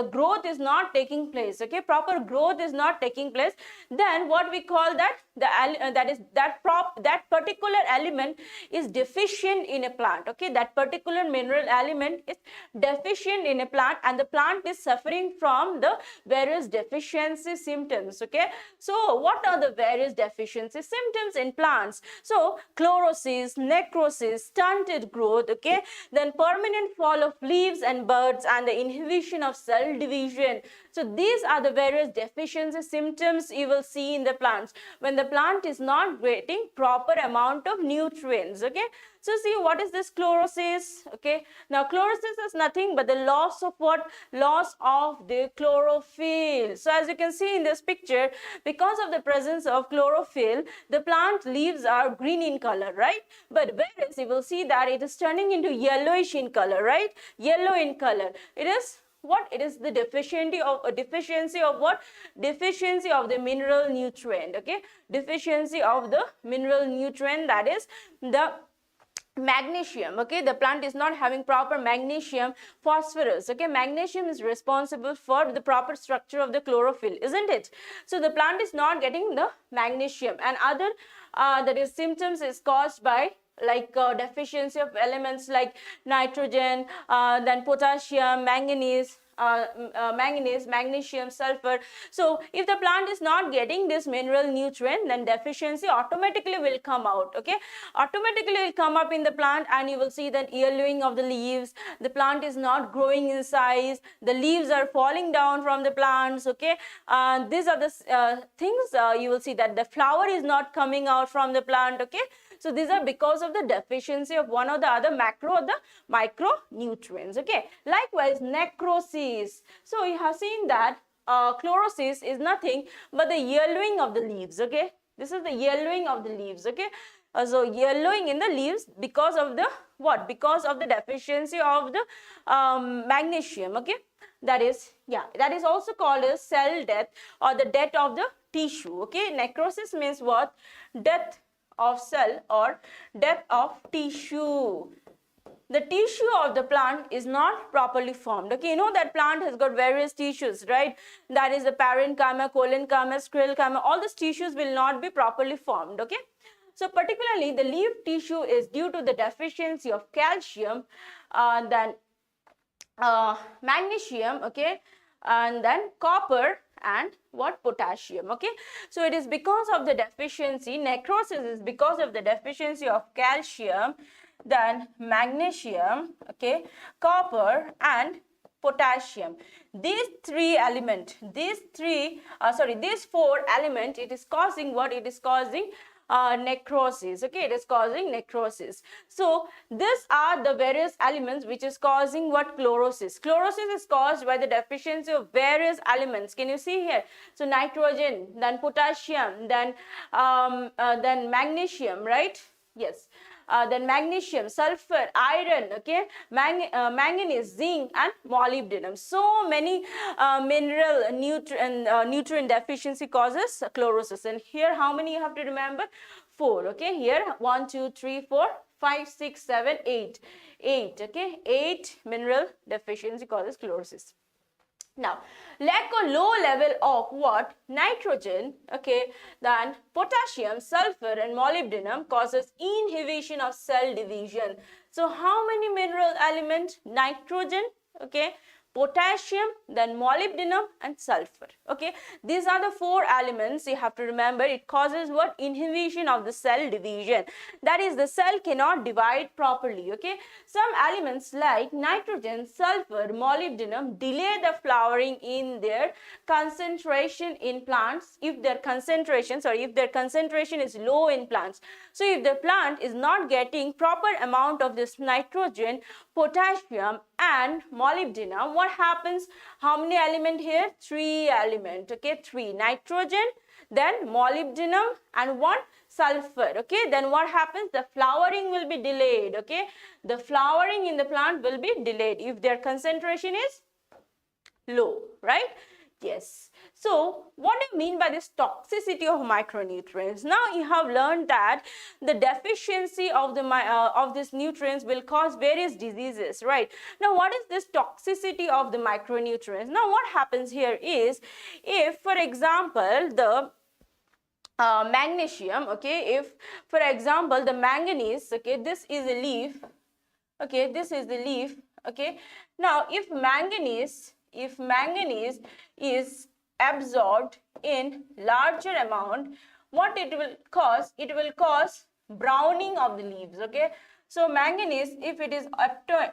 growth is not taking place, okay, proper growth is not taking place, then what we call that, that particular element is deficient in a plant, okay, that particular mineral element is deficient in a plant and the plant is suffering from the various deficiency symptoms, okay. So, what are the various deficiency symptoms in plants? So, chlorosis, necrosis, stunted growth, okay, then permanent fall of leaves and buds and the inhibition of cell division. So, these are the various deficiency symptoms you will see in the plants when the plant is not getting proper amount of nutrients, okay. So, see what is this chlorosis, okay. Now, chlorosis is nothing but the loss of what? Loss of the chlorophyll. So, as you can see in this picture, because of the presence of chlorophyll, the plant leaves are green in color, right? But whereas you will see that it is turning into yellowish in color, right? Yellow in color. It is what? It is the deficiency of what? Deficiency of the mineral nutrient, okay? Deficiency of the mineral nutrient, that is magnesium, okay, the plant is not having proper magnesium, phosphorus, okay, magnesium is responsible for the proper structure of the chlorophyll, isn't it? So the plant is not getting the magnesium, and other that is symptoms is caused by like deficiency of elements like nitrogen, then potassium, manganese, magnesium, sulfur. So if the plant is not getting this mineral nutrient, then deficiency automatically will come out, okay, automatically will come up in the plant, and you will see that yellowing of the leaves, the plant is not growing in size, the leaves are falling down from the plants, okay, these are the things you will see that the flower is not coming out from the plant, okay. So these are because of the deficiency of one or the other macro or the micronutrients, okay. Likewise, necrosis. So you have seen that chlorosis is nothing but the yellowing of the leaves, okay. This is the yellowing of the leaves, okay. So yellowing in the leaves because of the what? Because of the deficiency of the magnesium, okay. That is, yeah, that is also called as cell death or the death of the tissue, okay. Necrosis means what? Death of cell or death of tissue. The tissue of the plant is not properly formed, okay. You know that plant has got various tissues, right? That is the parenchyma, collenchyma, sclerenchyma, all these tissues will not be properly formed, okay. So particularly the leaf tissue is due to the deficiency of calcium, then magnesium, okay, and then copper and what? Potassium, okay. So it is because of the deficiency, necrosis is because of the deficiency of calcium, then magnesium, okay, copper and potassium. These four elements, it is causing what? It is causing necrosis, okay, it is causing necrosis. So these are the various elements which is causing what? Chlorosis. Chlorosis is caused by the deficiency of various elements. Can you see here? So nitrogen, then potassium, then magnesium, right? Yes. Then magnesium, sulfur, iron, okay, manganese, zinc and molybdenum. So many mineral nutrient deficiency causes chlorosis. And here how many you have to remember? 4, okay. Here 1, 2, 3, 4, 5, 6, 7, 8. 8, okay. 8 mineral deficiency causes chlorosis. Now, lack or low level of what? Nitrogen, okay, then potassium, sulfur and molybdenum causes inhibition of cell division. So, how many mineral elements? Nitrogen, okay, potassium, then molybdenum and sulfur, okay. These are the 4 elements you have to remember. It causes what? Inhibition of the cell division. That is, the cell cannot divide properly, okay. Some elements like nitrogen, sulfur, molybdenum delay the flowering in their concentration in plants if their concentration is low in plants. So if the plant is not getting proper amount of this nitrogen, potassium and molybdenum, what happens? How many element here? 3 element, okay, 3. Nitrogen, then molybdenum and 1 sulfur, okay. Then what happens? The flowering will be delayed, okay. The flowering in the plant will be delayed if their concentration is low, right? Yes. So what do you mean by this toxicity of micronutrients? Now you have learned that the deficiency of these nutrients will cause various diseases, right? Now what is this toxicity of the micronutrients? Now what happens here is, if for example the magnesium, okay, if for example the manganese, okay, this is a leaf, okay, this is the leaf, okay. Now if manganese is absorbed in larger amount, what it will cause? It will cause browning of the leaves, okay. So manganese, if it is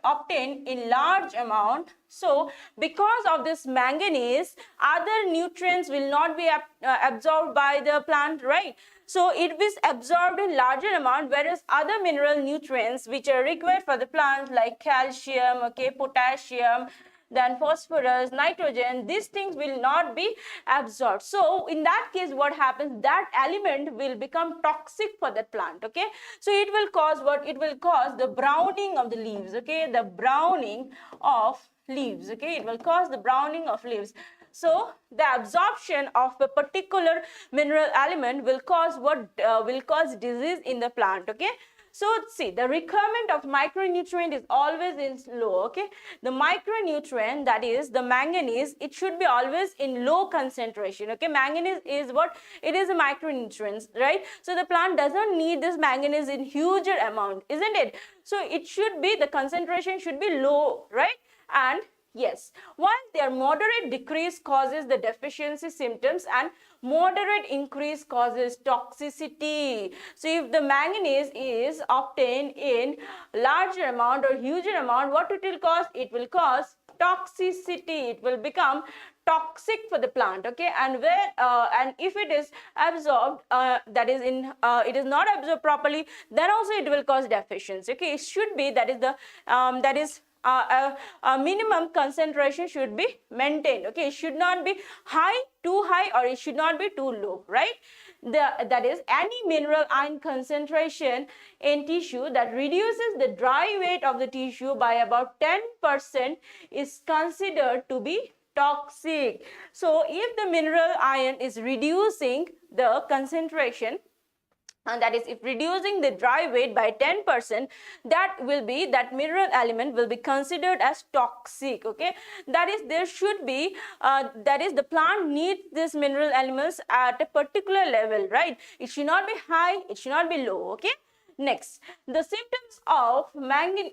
obtained in large amount, so because of this manganese, other nutrients will not be absorbed by the plant, right? So it is absorbed in larger amount, whereas other mineral nutrients which are required for the plant like calcium, okay, potassium, then phosphorus, nitrogen, these things will not be absorbed. So in that case, what happens? That element will become toxic for the plant, okay. So it will cause what? It will cause the browning of the leaves, okay, the browning of leaves, okay. It will cause the browning of leaves. So the absorption of a particular mineral element will cause what? Will cause disease in the plant, okay. So see, the requirement of micronutrient is always in low, okay. The micronutrient, that is the manganese, it should be always in low concentration, okay. Manganese is what? It is a micronutrient, right? So the plant doesn't need this manganese in huger amount, isn't it? So it should be, the concentration should be low, right? And yes, while their moderate decrease causes the deficiency symptoms and moderate increase causes toxicity. So if the manganese is obtained in larger amount or huger amount, what it will cause? It will cause toxicity. It will become toxic for the plant, okay. And where and if it is absorbed, that is in it is not absorbed properly, then also it will cause deficiency, okay. It should be, that is the a minimum concentration should be maintained, okay. It should not be high, too high, or it should not be too low, right? That is, any mineral ion concentration in tissue that reduces the dry weight of the tissue by about 10% is considered to be toxic. So if the mineral ion is reducing the concentration, and that is, if reducing the dry weight by 10%, that mineral element will be considered as toxic, okay. That is, there should be that is, the plant needs these mineral elements at a particular level, right? It should not be high, it should not be low, okay. Next, the symptoms of manganese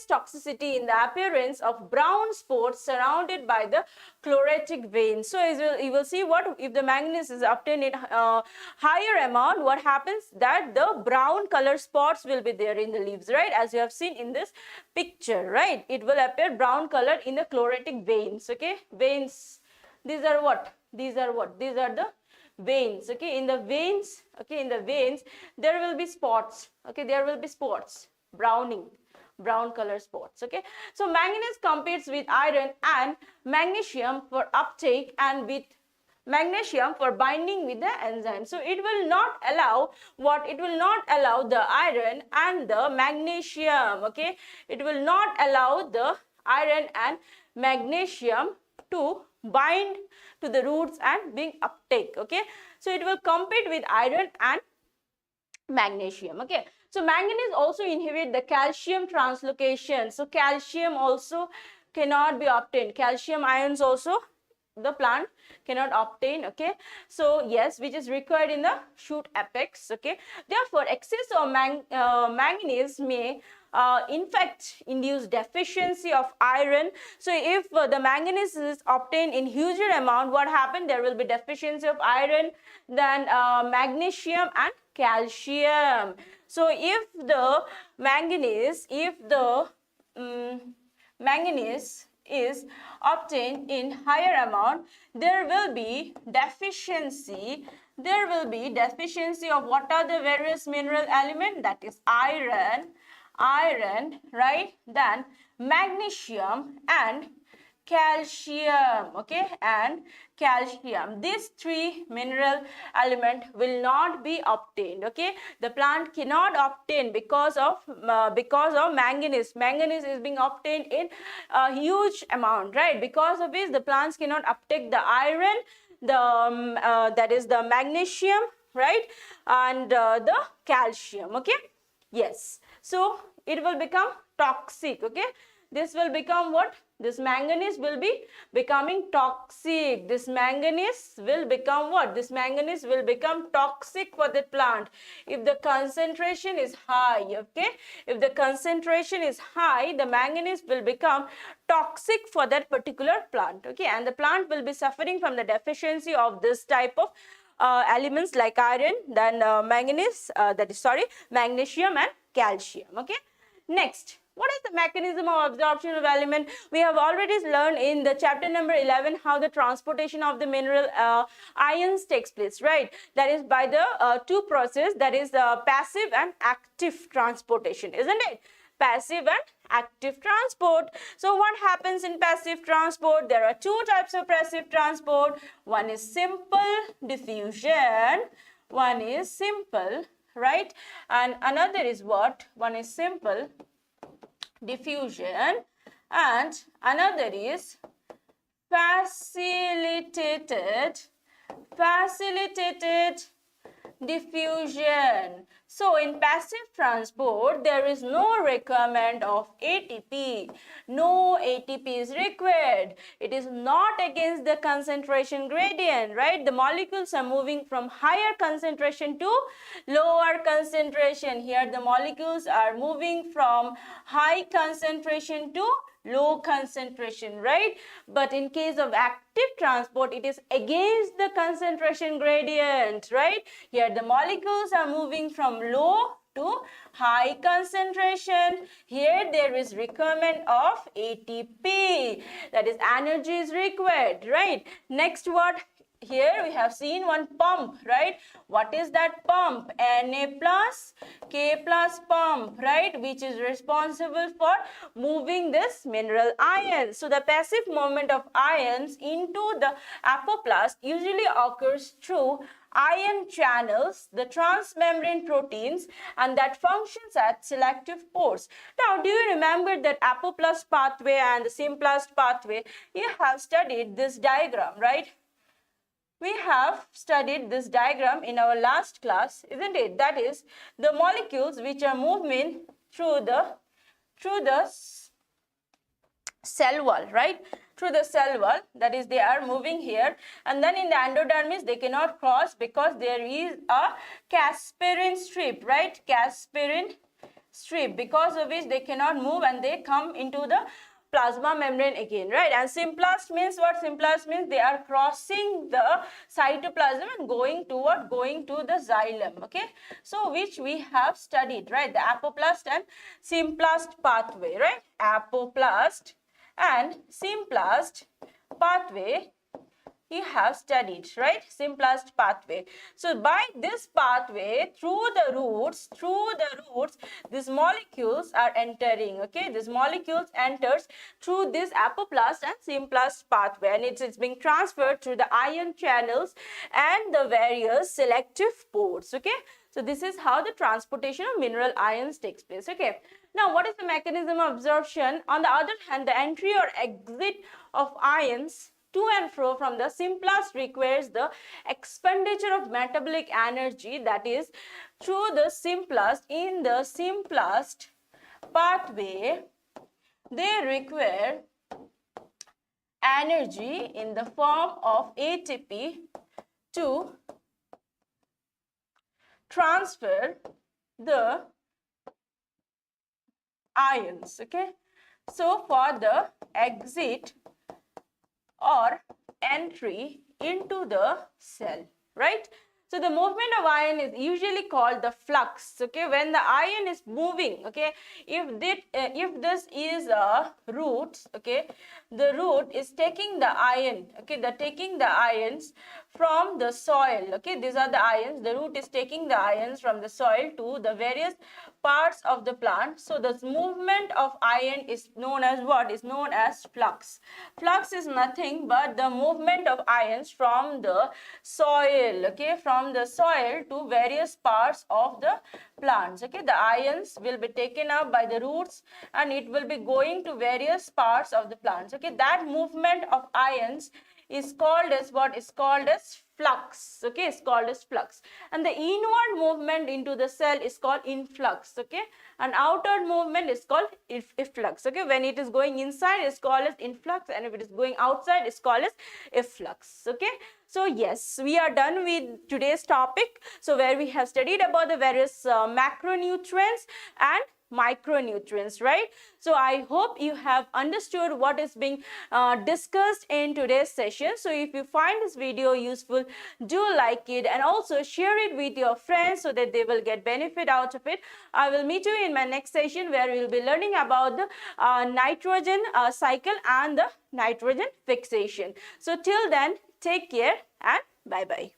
toxicity in the appearance of brown spots surrounded by the chlorotic vein. So you will see, what if the manganese is obtained in higher amount, what happens? That the brown color spots will be there in the leaves, right? As you have seen in this picture, right? It will appear brown color in the chlorotic veins, okay. Veins, these are what? These are the veins, okay. In the veins, okay, in the veins there will be spots, okay. There will be spots, brown color spots, okay. So manganese competes with iron and magnesium for uptake and with magnesium for binding with the enzyme. So it will not allow what? It will not allow the iron and the magnesium, okay. It will not allow the iron and magnesium to bind to the roots and being uptake, okay. So it will compete with iron and magnesium, okay. So manganese also inhibit the calcium translocation. So calcium also cannot be obtained. Calcium ions also the plant cannot obtain, okay. So yes, which is required in the shoot apex, okay. Therefore excess of manganese may in fact induce deficiency of iron. So if the manganese is obtained in huger amount, what happened? There will be deficiency of iron, then magnesium and calcium. So if the manganese is obtained in higher amount, there will be deficiency of what are the various mineral element? That is iron, right? Then magnesium and calcium, okay, and calcium. These three mineral element will not be obtained, okay. The plant cannot obtain because of manganese. Manganese is being obtained in a huge amount, right? Because of this, the plants cannot uptake the iron, that is the magnesium, right, and the calcium, okay. Yes, so it will become toxic, okay. This will become what? This manganese will be becoming toxic. This manganese will become what? This manganese will become toxic for the plant if the concentration is high, okay. If the concentration is high, the manganese will become toxic for that particular plant, okay, and the plant will be suffering from the deficiency of this type of elements like iron, then magnesium and calcium, okay. Next, what is the mechanism of absorption of element? We have already learned in the chapter number 11 how the transportation of the mineral ions takes place, right? That is by the two process, that is passive and active transportation, isn't it? Passive and active transport. So what happens in passive transport? There are two types of passive transport. One is simple diffusion, one is simple, right? And another is what? One is simple diffusion and another is facilitated diffusion. So in passive transport, there is no requirement of ATP. No ATP is required. It is not against the concentration gradient, right? The molecules are moving from higher concentration to lower concentration. Here the molecules are moving from high concentration to low concentration, right? But in case of active transport, it is against the concentration gradient, right? Here the molecules are moving from low to high concentration. Here there is requirement of ATP, that is energy is required, right? Next, what? Here we have seen one pump, right? What is that pump? Na plus K plus pump, right? Which is responsible for moving this mineral ions. So the passive movement of ions into the apoplast usually occurs through ion channels, the transmembrane proteins, and that functions as selective pores. Now, do you remember that apoplast pathway and the symplast pathway? You have studied this diagram, right? We have studied this diagram in our last class, isn't it? That is the molecules which are moving through the cell wall, right? Through the cell wall, that is they are moving here, and then in the endodermis they cannot cross because there is a Casperin strip, right? Casperin strip, because of which they cannot move and they come into the plasma membrane again, right? And symplast means what? Symplast means they are crossing the cytoplasm and going to the xylem, okay? So which we have studied, right? The apoplast and symplast pathway, right? Apoplast and symplast pathway you have studied, right? Symplast pathway. So by this pathway, through the roots, these molecules are entering, okay? These molecules enters through this apoplast and symplast pathway, and it's being transferred through the ion channels and the various selective pores, okay? So this is how the transportation of mineral ions takes place, okay? Now, what is the mechanism of absorption? On the other hand, the entry or exit of ions to and fro from the symplast requires the expenditure of metabolic energy, that is through the symplast. In the symplast pathway, they require energy in the form of ATP to transfer the ions, okay? So for the exit or entry into the cell, right? So the movement of ion is usually called the flux, okay? When the ion is moving, okay? If this is a root, okay? The root is taking the ion, okay? They're taking the ions from the soil, okay? These are the ions. The root is taking the ions from the soil to the various parts of the plant. So this movement of ion is known as what? Is known as flux. Flux is nothing but the movement of ions from the soil, okay? From the soil to various parts of the plants, okay? The ions will be taken up by the roots and it will be going to various parts of the plants, okay? That movement of ions is called as what? Is called as flux, okay? It's called as flux. And the inward movement into the cell is called influx, okay? And outward movement is called efflux, okay? When it is going inside, it's called as influx, and if it is going outside, it's called as efflux, okay? So yes, we are done with today's topic. So where we have studied about the various macronutrients and micronutrients, right? So I hope you have understood what is being discussed in today's session. So if you find this video useful, do like it and also share it with your friends so that they will get benefit out of it. I will meet you in my next session where we will be learning about the nitrogen cycle and the nitrogen fixation. So till then, take care and bye-bye.